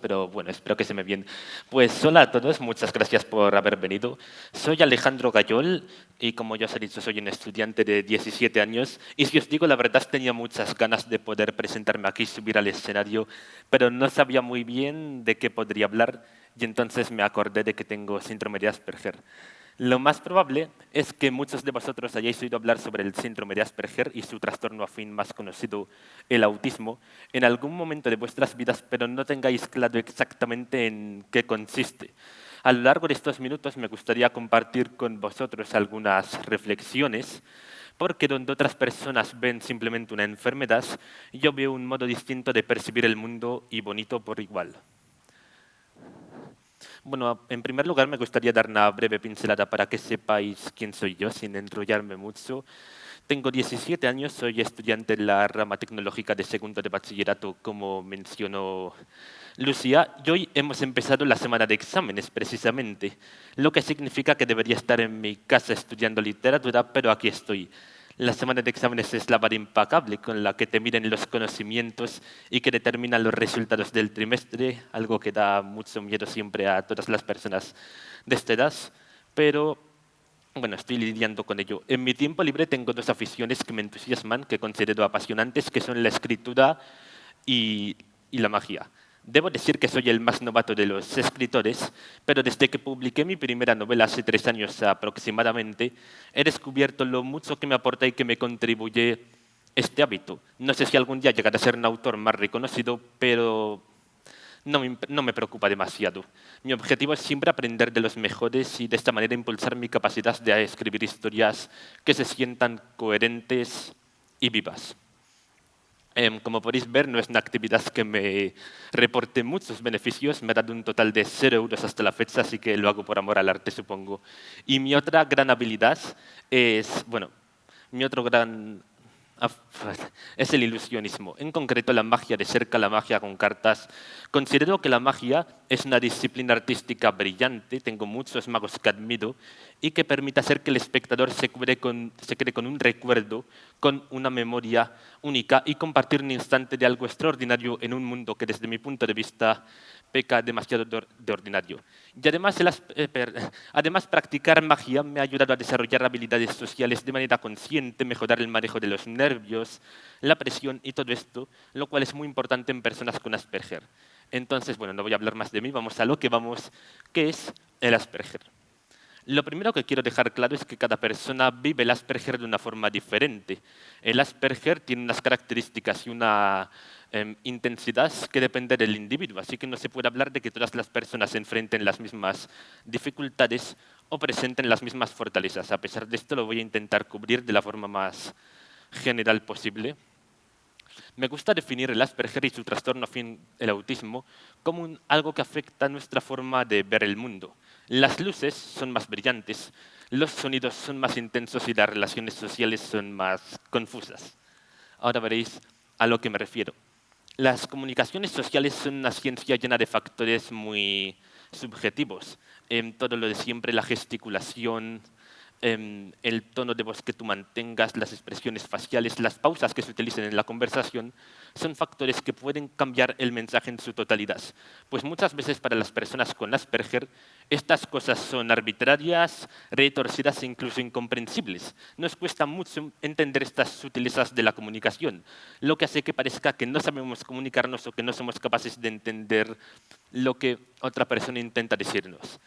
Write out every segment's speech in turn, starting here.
Pero bueno, espero que se me bien. Pues hola a todos, muchas gracias por haber venido. Soy Alejandro Gayol y como ya os he dicho, soy un estudiante de 17 años y si os digo la verdad, tenía muchas ganas de poder presentarme aquí, subir al escenario, pero no sabía muy bien de qué podría hablar y entonces me acordé de que tengo síndrome de Asperger. Lo más probable es que muchos de vosotros hayáis oído hablar sobre el síndrome de Asperger y su trastorno afín más conocido, el autismo, en algún momento de vuestras vidas, pero no tengáis claro exactamente en qué consiste. A lo largo de estos minutos me gustaría compartir con vosotros algunas reflexiones, porque donde otras personas ven simplemente una enfermedad, yo veo un modo distinto de percibir el mundo y bonito por igual. Bueno, en primer lugar me gustaría dar una breve pincelada para que sepáis quién soy yo, sin enrollarme mucho. Tengo 17 años, soy estudiante en la rama tecnológica de segundo de bachillerato, como mencionó Lucía, y hoy hemos empezado la semana de exámenes, precisamente, lo que significa que debería estar en mi casa estudiando literatura, pero aquí estoy. La semana de exámenes es la vara impecable con la que te miden los conocimientos y que determinan los resultados del trimestre, algo que da mucho miedo siempre a todas las personas de esta edad, pero bueno, estoy lidiando con ello. En mi tiempo libre tengo dos aficiones que me entusiasman, que considero apasionantes, que son la escritura y, y la magia. Debo decir que soy el más novato de los escritores, pero desde que publiqué mi primera novela hace 3 años aproximadamente, he descubierto lo mucho que me aporta y que me contribuye este hábito. No sé si algún día llegaré a ser un autor más reconocido, pero no me preocupa demasiado. Mi objetivo es siempre aprender de los mejores y de esta manera impulsar mi capacidad de escribir historias que se sientan coherentes y vivas. Como podéis ver, no es una actividad que me reporte muchos beneficios. Me ha dado un total de 0 € hasta la fecha, así que lo hago por amor al arte, supongo. Y mi otra gran habilidad es, bueno, mi otro gran es el ilusionismo, en concreto la magia de cerca, la magia con cartas. Considero que la magia es una disciplina artística brillante, tengo muchos magos que admiro, y que permite hacer que el espectador se quede con un recuerdo, con una memoria única y compartir un instante de algo extraordinario en un mundo que desde mi punto de vista peca demasiado de ordinario. Y además, practicar magia me ha ayudado a desarrollar habilidades sociales de manera consciente, mejorar el manejo de los nervios, la presión y todo esto, lo cual es muy importante en personas con Asperger. Entonces, bueno, no voy a hablar más de mí, vamos a lo que vamos, ¿qué es el Asperger? Lo primero que quiero dejar claro es que cada persona vive el Asperger de una forma diferente. El Asperger tiene unas características y una intensidad que depende del individuo, así que no se puede hablar de que todas las personas enfrenten las mismas dificultades o presenten las mismas fortalezas. A pesar de esto, lo voy a intentar cubrir de la forma más general posible. Me gusta definir el Asperger y su trastorno afín, el autismo, como algo que afecta nuestra forma de ver el mundo. Las luces son más brillantes, los sonidos son más intensos y las relaciones sociales son más confusas. Ahora veréis a lo que me refiero. Las comunicaciones sociales son una ciencia llena de factores muy subjetivos. Todo lo de siempre, la gesticulación, el tono de voz que tú mantengas, las expresiones faciales, las pausas que se utilicen en la conversación, son factores que pueden cambiar el mensaje en su totalidad. Pues muchas veces para las personas con Asperger, estas cosas son arbitrarias, retorcidas e incluso incomprensibles. Nos cuesta mucho entender estas sutilezas de la comunicación, lo que hace que parezca que no sabemos comunicarnos o que no somos capaces de entender lo que otra persona intenta decirnos.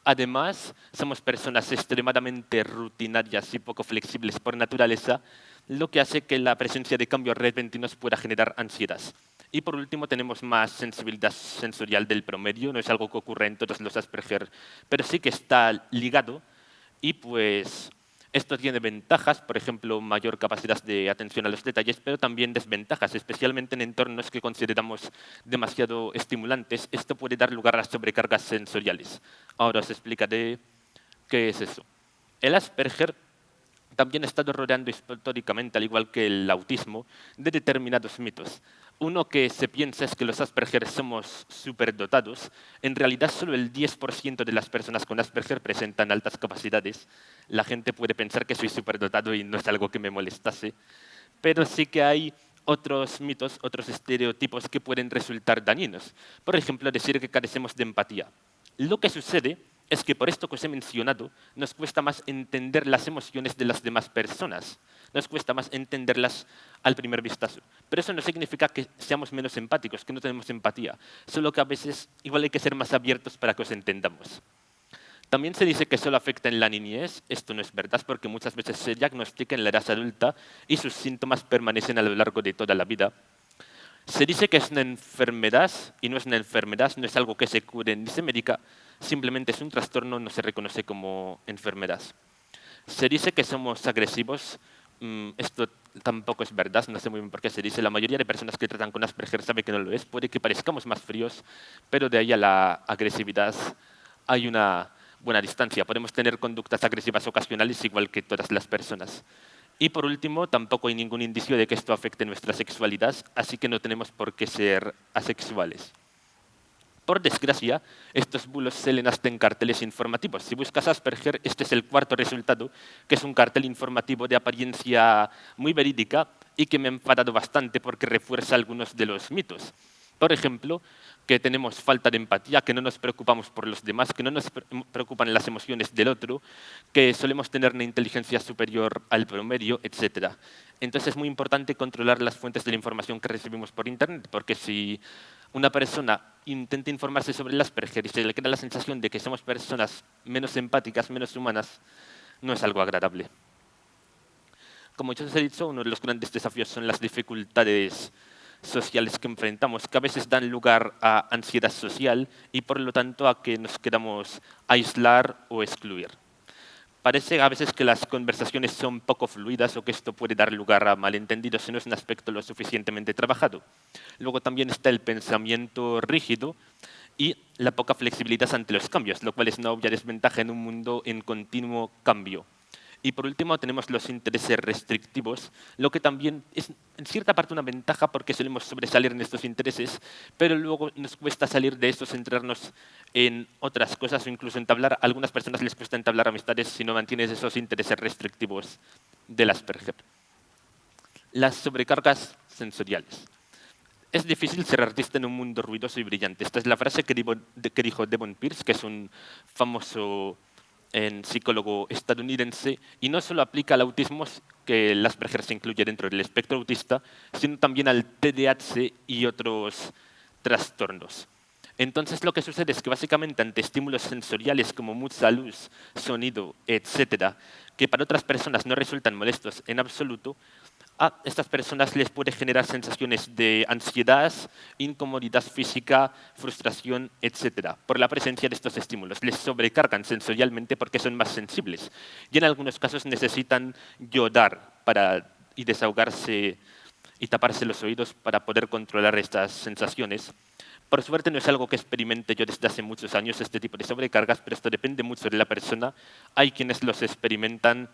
Además, somos personas extremadamente rutinarias y poco flexibles por naturaleza, lo que hace que la presencia de cambios repentinos pueda generar ansiedad. Y por último, tenemos más sensibilidad sensorial del promedio, no es algo que ocurre en todos los Asperger, pero sí que está ligado y pues esto tiene ventajas, por ejemplo, mayor capacidad de atención a los detalles, pero también desventajas, especialmente en entornos que consideramos demasiado estimulantes. Esto puede dar lugar a sobrecargas sensoriales. Ahora os explicaré qué es eso. El Asperger también ha estado rodeando históricamente, al igual que el autismo, de determinados mitos. Uno que se piensa es que los Asperger somos superdotados. En realidad, solo el 10% de las personas con Asperger presentan altas capacidades. La gente puede pensar que soy superdotado y no es algo que me molestase. Pero sí que hay otros mitos, otros estereotipos que pueden resultar dañinos. Por ejemplo, decir que carecemos de empatía. Lo que sucede es que por esto que os he mencionado, nos cuesta más entender las emociones de las demás personas. Nos cuesta más entenderlas al primer vistazo. Pero eso no significa que seamos menos empáticos, que no tenemos empatía. Solo que a veces igual hay que ser más abiertos para que os entendamos. También se dice que solo afecta en la niñez. Esto no es verdad porque muchas veces se diagnostica en la edad adulta y sus síntomas permanecen a lo largo de toda la vida. Se dice que es una enfermedad y no es una enfermedad, no es algo que se cure ni se medica, simplemente es un trastorno, no se reconoce como enfermedad. Se dice que somos agresivos. Esto tampoco es verdad, no sé muy bien por qué se dice. La mayoría de personas que tratan con Asperger sabe que no lo es. Puede que parezcamos más fríos, pero de ahí a la agresividad hay una buena distancia. Podemos tener conductas agresivas ocasionales igual que todas las personas. Y por último, tampoco hay ningún indicio de que esto afecte nuestra sexualidad, así que no tenemos por qué ser asexuales. Por desgracia, estos bulos salen hasta en carteles informativos. Si buscas Asperger, este es el cuarto resultado, que es un cartel informativo de apariencia muy verídica y que me ha enfadado bastante porque refuerza algunos de los mitos. Por ejemplo, que tenemos falta de empatía, que no nos preocupamos por los demás, que no nos preocupan las emociones del otro, que solemos tener una inteligencia superior al promedio, etc. Entonces es muy importante controlar las fuentes de la información que recibimos por Internet, porque si una persona intenta informarse sobre el Asperger y se le queda la sensación de que somos personas menos empáticas, menos humanas, no es algo agradable. Como ya os he dicho, uno de los grandes desafíos son las dificultades sociales que enfrentamos, que a veces dan lugar a ansiedad social y por lo tanto a que nos queramos aislar o excluir. Parece a veces que las conversaciones son poco fluidas o que esto puede dar lugar a malentendidos si no es un aspecto lo suficientemente trabajado. Luego también está el pensamiento rígido y la poca flexibilidad ante los cambios, lo cual es una obvia desventaja en un mundo en continuo cambio. Y por último tenemos los intereses restrictivos, lo que también es en cierta parte una ventaja porque solemos sobresalir en estos intereses, pero luego nos cuesta salir de estos, centrarnos en otras cosas o incluso entablar, a algunas personas les cuesta entablar amistades si no mantienes esos intereses restrictivos del Asperger. Las sobrecargas sensoriales. Es difícil ser artista en un mundo ruidoso y brillante. Esta es la frase que dijo Devon Pierce, que es un famoso psicólogo estadounidense, y no solo aplica al autismo, que el Asperger se incluye dentro del espectro autista, sino también al TDAH y otros trastornos. Entonces lo que sucede es que básicamente ante estímulos sensoriales como mucha luz, sonido, etcétera, que para otras personas no resultan molestos en absoluto, a estas personas les puede generar sensaciones de ansiedad, incomodidad física, frustración, etc. por la presencia de estos estímulos. Les sobrecargan sensorialmente porque son más sensibles y en algunos casos necesitan llorar y desahogarse y taparse los oídos para poder controlar estas sensaciones. Por suerte no es algo que experimente yo desde hace muchos años, este tipo de sobrecargas, pero esto depende mucho de la persona. Hay quienes los experimentan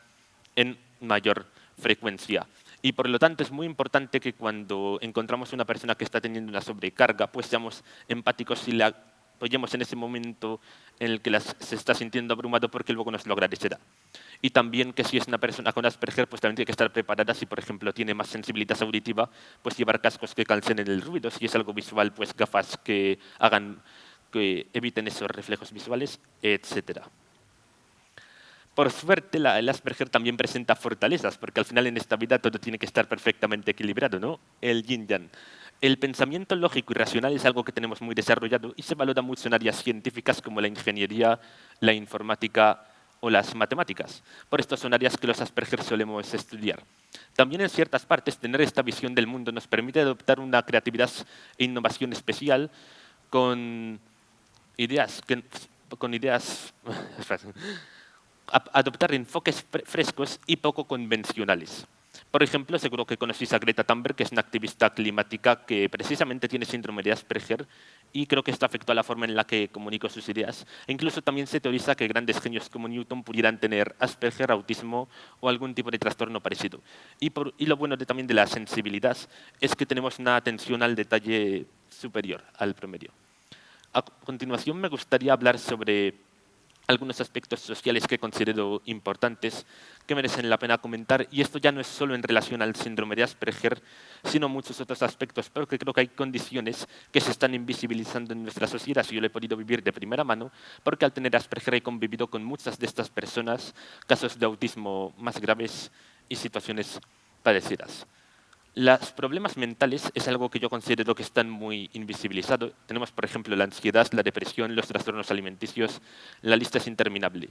en mayor frecuencia. Y por lo tanto es muy importante que cuando encontramos una persona que está teniendo una sobrecarga, pues seamos empáticos y la apoyemos en ese momento en el que se está sintiendo abrumado porque luego nos lo agradecerá. Y también que si es una persona con Asperger, pues también tiene que estar preparada. Si, por ejemplo, tiene más sensibilidad auditiva, pues llevar cascos que cancelen el ruido. Si es algo visual, pues gafas que eviten esos reflejos visuales, etcétera. Por suerte, el Asperger también presenta fortalezas, porque al final en esta vida todo tiene que estar perfectamente equilibrado, ¿no? El yin-yang. El pensamiento lógico y racional es algo que tenemos muy desarrollado y se valora mucho en áreas científicas como la ingeniería, la informática o las matemáticas. Por esto son áreas que los Asperger solemos estudiar. También en ciertas partes tener esta visión del mundo nos permite adoptar una creatividad e innovación especial con ideas adoptar enfoques frescos y poco convencionales. Por ejemplo, seguro que conocéis a Greta Thunberg, que es una activista climática que precisamente tiene síndrome de Asperger y creo que esto afectó a la forma en la que comunicó sus ideas. E incluso también se teoriza que grandes genios como Newton pudieran tener Asperger, autismo o algún tipo de trastorno parecido. Y lo bueno también de la sensibilidad es que tenemos una atención al detalle superior al promedio. A continuación me gustaría hablar sobre algunos aspectos sociales que considero importantes, que merecen la pena comentar, y esto ya no es solo en relación al síndrome de Asperger, sino muchos otros aspectos, porque creo que hay condiciones que se están invisibilizando en nuestra sociedad, y yo lo he podido vivir de primera mano, porque al tener Asperger he convivido con muchas de estas personas, casos de autismo más graves y situaciones parecidas. Los problemas mentales es algo que yo considero que están muy invisibilizados. Tenemos, por ejemplo, la ansiedad, la depresión, los trastornos alimenticios, la lista es interminable.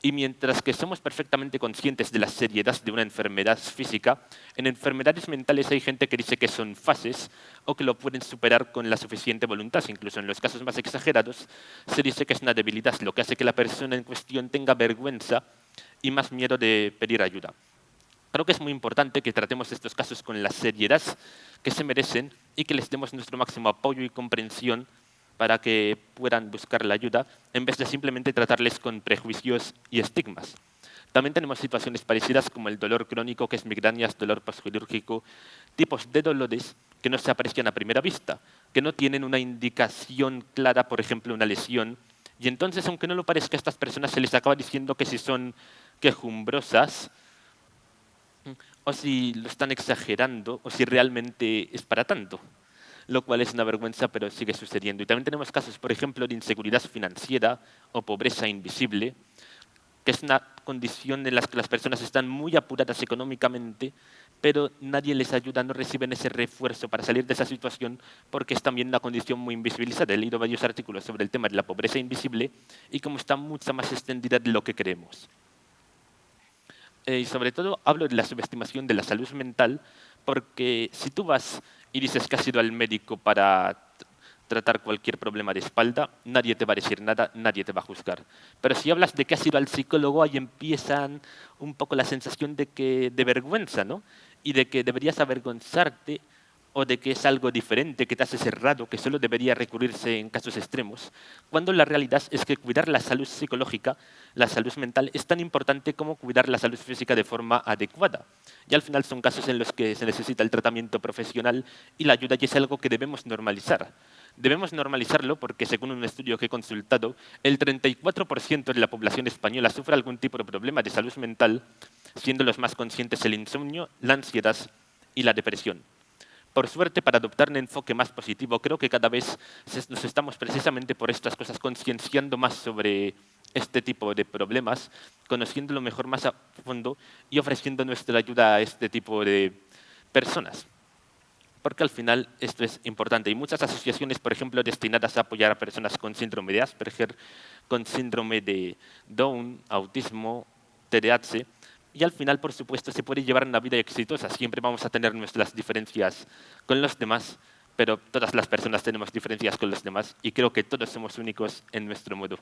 Y mientras que somos perfectamente conscientes de la seriedad de una enfermedad física, en enfermedades mentales hay gente que dice que son fases o que lo pueden superar con la suficiente voluntad. Incluso en los casos más exagerados se dice que es una debilidad, lo que hace que la persona en cuestión tenga vergüenza y más miedo de pedir ayuda. Creo que es muy importante que tratemos estos casos con la seriedad que se merecen y que les demos nuestro máximo apoyo y comprensión para que puedan buscar la ayuda, en vez de simplemente tratarles con prejuicios y estigmas. También tenemos situaciones parecidas como el dolor crónico, que es migrañas, dolor postquirúrgico, tipos de dolores que no se aprecian a primera vista, que no tienen una indicación clara, por ejemplo, una lesión. Y entonces, aunque no lo parezca, a estas personas se les acaba diciendo que si son quejumbrosas, o si lo están exagerando, o si realmente es para tanto, lo cual es una vergüenza, pero sigue sucediendo. Y también tenemos casos, por ejemplo, de inseguridad financiera o pobreza invisible, que es una condición en la que las personas están muy apuradas económicamente, pero nadie les ayuda, no reciben ese refuerzo para salir de esa situación, porque es también una condición muy invisibilizada. He leído varios artículos sobre el tema de la pobreza invisible y cómo está mucho más extendida de lo que creemos. Y sobre todo hablo de la subestimación de la salud mental, porque si tú vas y dices que has ido al médico para tratar cualquier problema de espalda, nadie te va a decir nada, nadie te va a juzgar. Pero si hablas de que has ido al psicólogo, ahí empiezan un poco la sensación de vergüenza, ¿no? Y de que deberías avergonzarte o de que es algo diferente, que te hace ser raro, que solo debería recurrirse en casos extremos, cuando la realidad es que cuidar la salud psicológica, la salud mental, es tan importante como cuidar la salud física de forma adecuada. Y al final son casos en los que se necesita el tratamiento profesional y la ayuda, y es algo que debemos normalizar. Debemos normalizarlo porque, según un estudio que he consultado, el 34% de la población española sufre algún tipo de problema de salud mental, siendo los más conscientes el insomnio, la ansiedad y la depresión. Por suerte, para adoptar un enfoque más positivo, creo que cada vez nos estamos precisamente por estas cosas concienciando más sobre este tipo de problemas, conociéndolo mejor más a fondo y ofreciendo nuestra ayuda a este tipo de personas. Porque al final esto es importante. Y muchas asociaciones, por ejemplo, destinadas a apoyar a personas con síndrome de Asperger, con síndrome de Down, autismo, TDAH, y al final, por supuesto, se puede llevar una vida exitosa. Siempre vamos a tener nuestras diferencias con los demás, pero todas las personas tenemos diferencias con los demás y creo que todos somos únicos en nuestro modo.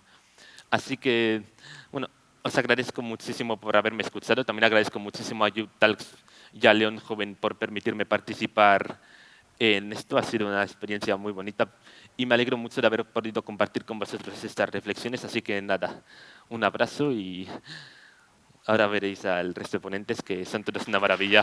Así que, bueno, os agradezco muchísimo por haberme escuchado. También agradezco muchísimo a YouTalks y a León Joven por permitirme participar en esto. Ha sido una experiencia muy bonita y me alegro mucho de haber podido compartir con vosotros estas reflexiones. Así que nada, un abrazo y ahora veréis al resto de ponentes que son todos una maravilla.